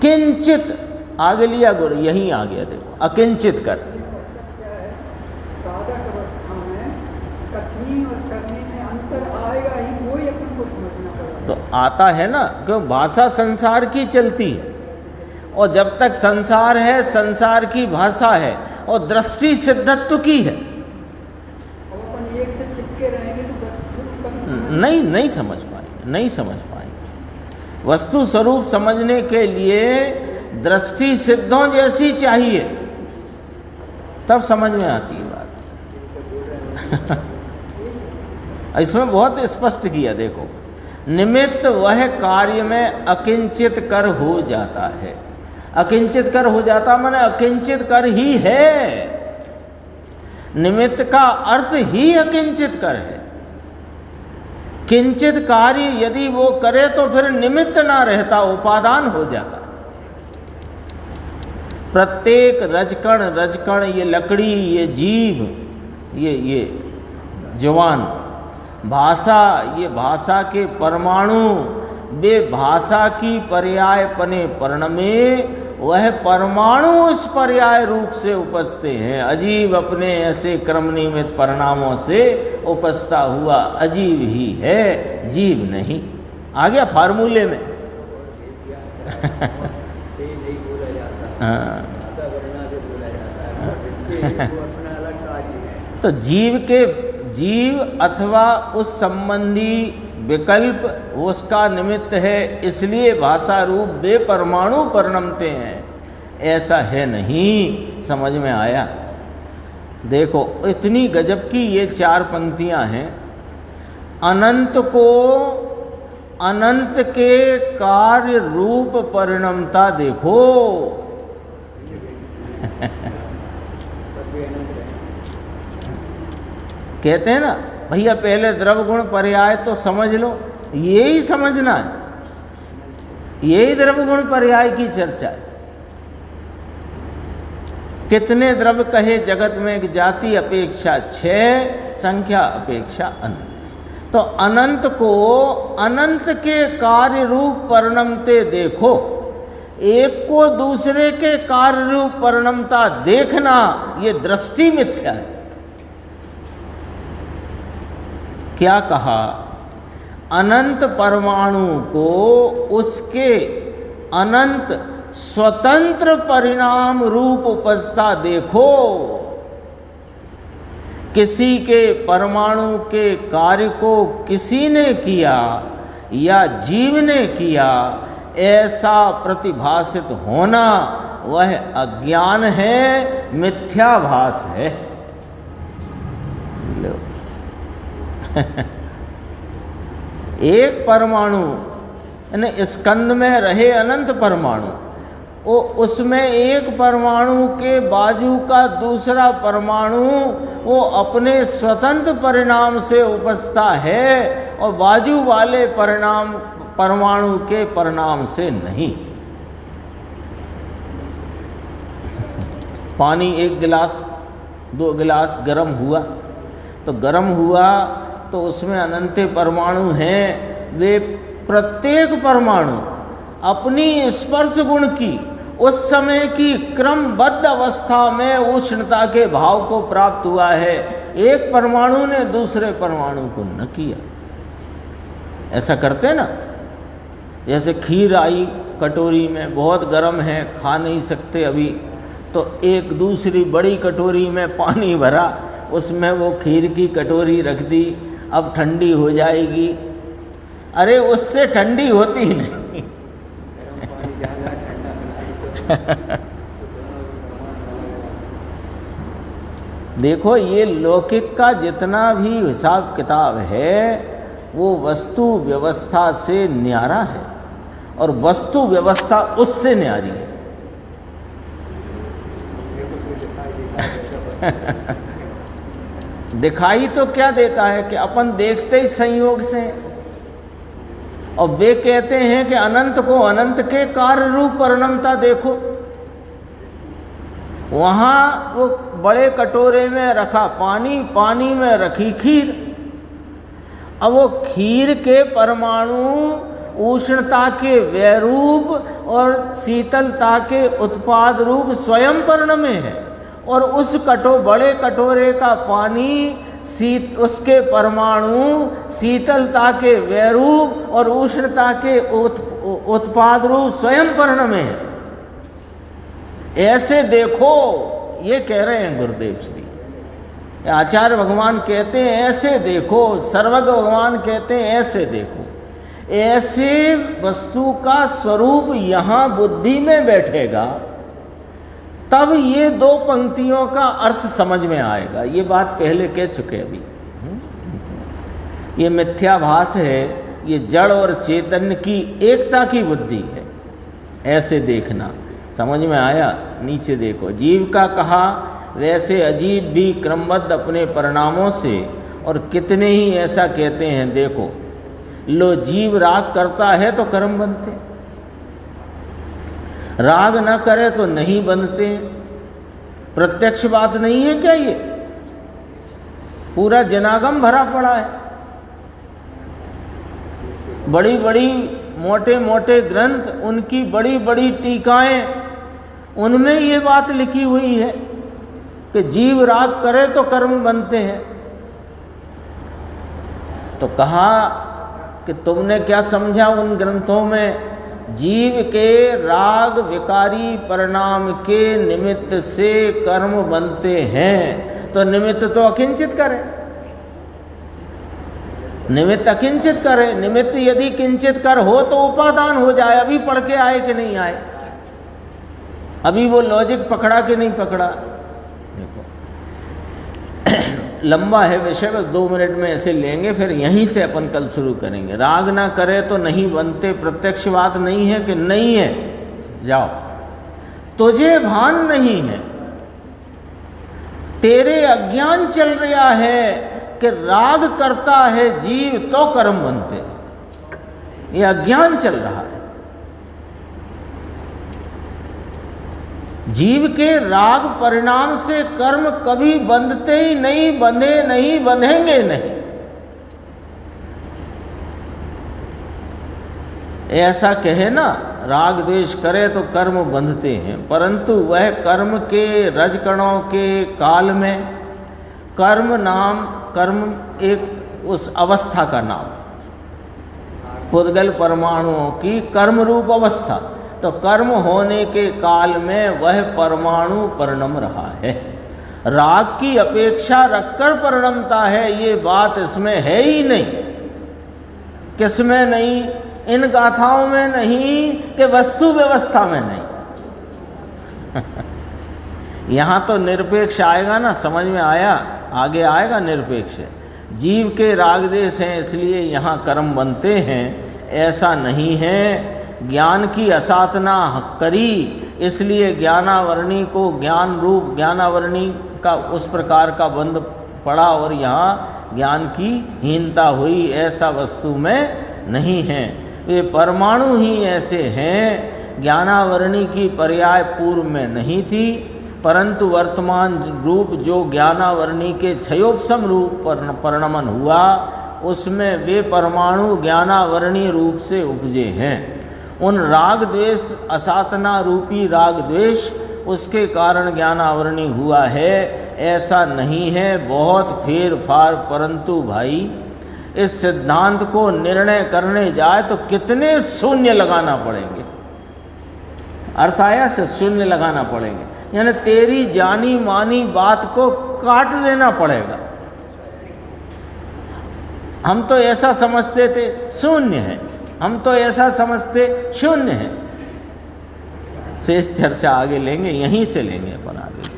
किंचित आगे लिया गुरु, यहीं आ गया देखो, अकिंचित कर। साधक अवस्था में कथनी और करने में अंतर आएगा ही, कोई अपन को समझना पड़ेगा। तो आता है ना, क्यों? भाषा संसार की चलती है और जब तक संसार है संसार की भाषा है और दृष्टि सिद्धत्व की है। अब अपन एक से चिपके रहेंगे तो बस नहीं नहीं समझ पाएंगे, नहीं समझ पाएंगे। वस्तु स्वरूप समझने के लिए दृष्टि सिद्धों जैसी चाहिए, तब समझ में आती है बात। इसमें बहुत स्पष्ट किया, देखो, निमित्त वह कार्य में अकिंचित कर हो जाता है। अकिंचित कर हो जाता माने अकिंचित कर ही है। निमित्त का अर्थ ही अकिंचित कर है। किंचित कार्य यदि वो करे तो फिर निमित्त ना रहता, उपादान हो जाता। प्रत्येक रजकण, ये लकड़ी, ये जीव, ये जवान, भाषा, ये भाषा के परमाणु, वे भाषा की पर्याय पने पर्ण में वह परमाणु उस पर्याय रूप से उपजते हैं। अजीब अपने ऐसे क्रम नियमित परिणामों से उपजता हुआ अजीब ही है, जीव नहीं। आ गया फार्मूले में। हाँ। तो जीव अथवा उस संबंधी विकल्प उसका निमित्त है, इसलिए भाषा रूप वे परमाणु परिणमते हैं, ऐसा है नहीं। समझ में आया? देखो इतनी गजब की ये 4 पंक्तियां हैं। अनंत को अनंत के कार्य रूप परिणमता देखो। कहते हैं ना भैया पहले द्रव्य गुण पर्याय तो समझ लो, यही समझना है, यही द्रव्य गुण पर्याय की चर्चा है। कितने द्रव्य कहे जगत में? एक जाति अपेक्षा 6, संख्या अपेक्षा अनंत। तो अनंत को अनंत के कार्य रूप परिणमते देखो। एक को दूसरे के कार्य रूप परिणमता देखना, ये दृष्टि मिथ्या है। क्या कहा? अनंत परमाणु को उसके अनंत स्वतंत्र परिणाम रूप उपजता देखो। किसी के परमाणु के कार्य को किसी ने किया या जीव ने किया, ऐसा प्रतिभासित होना वह अज्ञान है, मिथ्याभास है। एक परमाणु यानी स्कंद में रहे अनंत परमाणु, वो उसमें एक परमाणु के बाजू का दूसरा परमाणु वो अपने स्वतंत्र परिणाम से उपजता है और बाजू वाले परमाणु के परिणाम से नहीं। पानी 1 गिलास 2 गिलास गर्म हुआ, तो गर्म हुआ तो उसमें अनंत परमाणु हैं। वे प्रत्येक परमाणु अपनी स्पर्श गुण की उस समय की क्रमबद्ध अवस्था में उष्णता के भाव को प्राप्त हुआ है। एक परमाणु ने दूसरे परमाणु को न किया। ऐसा करते ना, जैसे खीर आई कटोरी में, बहुत गर्म है, खा नहीं सकते अभी, तो एक दूसरी बड़ी कटोरी में पानी भरा, उसमें वो खीर की कटोरी रख दी, अब ठंडी हो जाएगी। अरे उससे ठंडी होती ही नहीं। देखो ये लौकिक का जितना भी हिसाब किताब है वो वस्तु व्यवस्था से न्यारा है और वस्तु व्यवस्था उससे न्यारी है। दिखाई तो क्या देता है कि अपन देखते ही संयोग से, और वे कहते हैं कि अनंत को अनंत के कार्य रूप परिणमता देखो। वहां वो बड़े कटोरे में रखा पानी, पानी में रखी खीर। अब वो खीर के परमाणु उष्णता के वैरूप और शीतलता के उत्पाद रूप स्वयं परिणमे है, और उस बड़े कटोरे का पानी उसके परमाणु शीतलता के वैरूप और उष्णता के उत्पाद रूप स्वयं परिणमे है। ऐसे देखो, ये कह रहे हैं गुरुदेव श्री आचार्य भगवान कहते हैं ऐसे देखो, सर्वज्ञ भगवान कहते हैं ऐसे देखो। ऐसे वस्तु का स्वरूप यहाँ बुद्धि में बैठेगा तब ये दो पंक्तियों का अर्थ समझ में आएगा। ये बात पहले कह चुके अभी। ये मिथ्याभास है, ये जड़ और चैतन्य की एकता की बुद्धि है। ऐसे देखना, समझ में आया? नीचे देखो, जीव का कहा वैसे अजीब भी क्रमबद्ध अपने परिणामों से, और कितने ही ऐसा कहते हैं। देखो, लो जीव राग करता है तो कर्म बनते, राग न करे तो नहीं बनते। प्रत्यक्ष बात नहीं है क्या? ये पूरा जनागम भरा पड़ा है। बड़ी बड़ी मोटे मोटे ग्रंथ, उनकी बड़ी बड़ी टीकाएं, उनमें ये बात लिखी हुई है कि जीव राग करे तो कर्म बनते हैं। तो कहा कि तुमने क्या समझा उन ग्रंथों में? जीव के राग विकारी परिणाम के निमित्त से कर्म बनते हैं, तो निमित्त तो अकिंचित करे, निमित्त अकिंचित करे। निमित्त यदि किंचित कर हो तो उपादान हो जाए। अभी पढ़ के आए कि नहीं आए? अभी वो लॉजिक पकड़ा कि नहीं पकड़ा? देखो लंबा है विषय, बस 2 मिनट में ऐसे लेंगे, फिर यहीं से अपन कल शुरू करेंगे। राग ना करे तो नहीं बनते, प्रत्यक्ष बात नहीं है कि नहीं है? जाओ, तुझे भान नहीं है, तेरे अज्ञान चल रहा है कि राग करता है जीव तो कर्म बनते हैं। ये अज्ञान चल रहा है। जीव के राग परिणाम से कर्म कभी बंधते ही नहीं, बंधे नहीं, बंधेंगे नहीं। ऐसा कहे ना, राग द्वेष करे तो कर्म बंधते हैं, परंतु वह कर्म के रजकणों के काल में, कर्म नाम, कर्म एक उस अवस्था का नाम, पुद्गल परमाणुओं की कर्म रूप अवस्था। तो कर्म होने के काल में वह परमाणु परिणम रहा है। राग की अपेक्षा रखकर परिणमता है, ये बात इसमें है ही नहीं। किसमें नहीं? इन गाथाओं में नहीं कि वस्तु व्यवस्था में नहीं। यहाँ तो निरपेक्ष आएगा ना, समझ में आया? आगे आएगा निरपेक्ष। जीव के राग देश हैं इसलिए यहाँ कर्म बनते हैं, ऐसा नहीं है। ज्ञान की असाधना करी इसलिए ज्ञानावरणी को ज्ञान रूप ज्ञानावरणी का उस प्रकार का बंध पड़ा और यहाँ ज्ञान की हीनता हुई, ऐसा वस्तु में नहीं है। वे परमाणु ही ऐसे हैं। ज्ञानावरणी की पर्याय पूर्व में नहीं थी, परंतु वर्तमान रूप जो ज्ञानावरणी के क्षयोपशम रूप परिणमन हुआ, उसमें वे परमाणु ज्ञानावरणी रूप से उपजे हैं। उन राग द्वेष, असातना रूपी राग द्वेष, उसके कारण ज्ञानावरणी हुआ है, ऐसा नहीं है। बहुत फेर फार, परंतु भाई इस सिद्धांत को निर्णय करने जाए तो कितने शून्य लगाना पड़ेंगे। अर्थ आया? से शून्य लगाना पड़ेंगे, यानी तेरी जानी मानी बात को काट देना पड़ेगा। हम तो ऐसा समझते थे शून्य है, हम तो ऐसा समझते शून्य है। शेष चर्चा आगे लेंगे, यहीं से लेंगे अपन आगे।